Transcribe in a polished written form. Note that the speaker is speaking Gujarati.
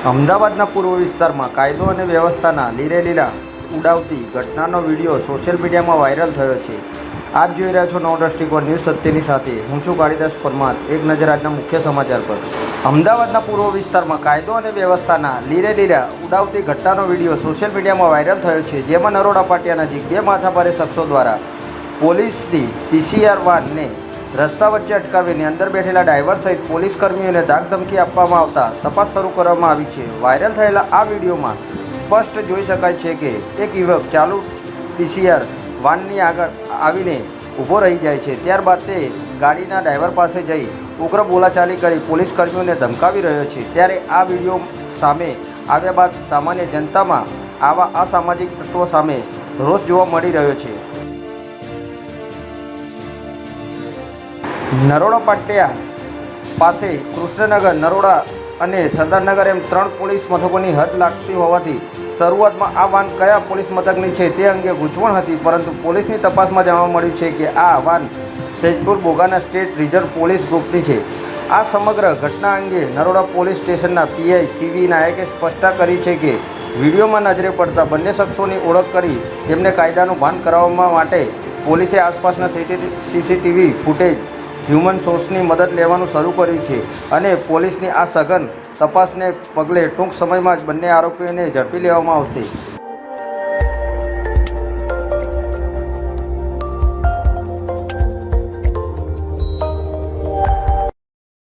અમદાવાદના પૂર્વ વિસ્તારમાં કાયદો અને વ્યવસ્થાના લીરેલીલા ઉડાવતી ઘટનાનો વિડીયો સોશિયલ મીડિયામાં વાયરલ થયો છે। આપ જોઈ રહ્યા છો નવ દ્રષ્ટિકોણ ન્યૂઝ સત્યની સાથે હું છું કાળીદાસ પરમાર। એક નજર આજના મુખ્ય સમાચાર પર। અમદાવાદના પૂર્વ વિસ્તારમાં કાયદો અને વ્યવસ્થાના લીરેલીલા ઉડાવતી ઘટનાનો વિડીયો સોશિયલ મીડિયામાં વાયરલ થયો છે, જેમાં નરોડા પાટિયા નજીક બે માથાભારે શખ્સો દ્વારા પોલીસની પીસીઆર વાનને રસ્તા વચ્ચે અટકાવીને અંદર બેઠેલા ડ્રાઈવર સહિત પોલીસ કર્મીઓને ધાકધમકી આપવામાં આવતા તપાસ શરૂ કરવામાં આવી છે। વાયરલ થયેલા આ વિડીયોમાં સ્પષ્ટ જોઈ શકાય છે કે એક યુવક ચાલુ પીસીઆર વાનની આગળ આવીને ઊભો રહી જાય છે, ત્યારબાદ તે ગાડીના ડ્રાઈવર પાસે જઈ ઉગ્ર બોલાચાલી કરી પોલીસ કર્મીઓને ધમકાવી રહ્યો છે। ત્યારે આ વિડીયો સામે આવ્યા બાદ સામાન્ય જનતામાં આવા અસામાજિક તત્વો સામે રોષ જોવા મળી રહ્યો છે। નરોડા પાટિયા પાસે કૃષ્ણનગર, નરોડા અને સરદારનગર એમ 3 પોલીસ મથકોની હદ લાગતી હોવાથી શરૂઆતમાં આ વાન કયા પોલીસ મથકની છે તે અંગે ગૂંચવણ હતી, પરંતુ પોલીસની તપાસમાં જાણવા મળ્યું છે કે આ van Saidpur બોગાના state reserve police ગ્રુપની છે। આ સમગ્ર ઘટના અંગે નરોડા પોલીસ સ્ટેશનના પીઆઈ સીવી નાયકે સ્પષ્ટતા કરી છે કે વિડીયોમાં નજરે પડતા બંને શખ્સોની ઓળખ કરી તેમને કાયદાનું ભાન કરાવવા માટે પોલીસે આસપાસના સીસીટીવી ફૂટેજ, હ્યુમન સોર્સની મદદ લેવાનું શરૂ કર્યું છે અને પોલીસની આ સઘન તપાસને પગલે ટૂંક સમયમાં જ બંને આરોપીઓને ઝડપી લેવામાં આવશે।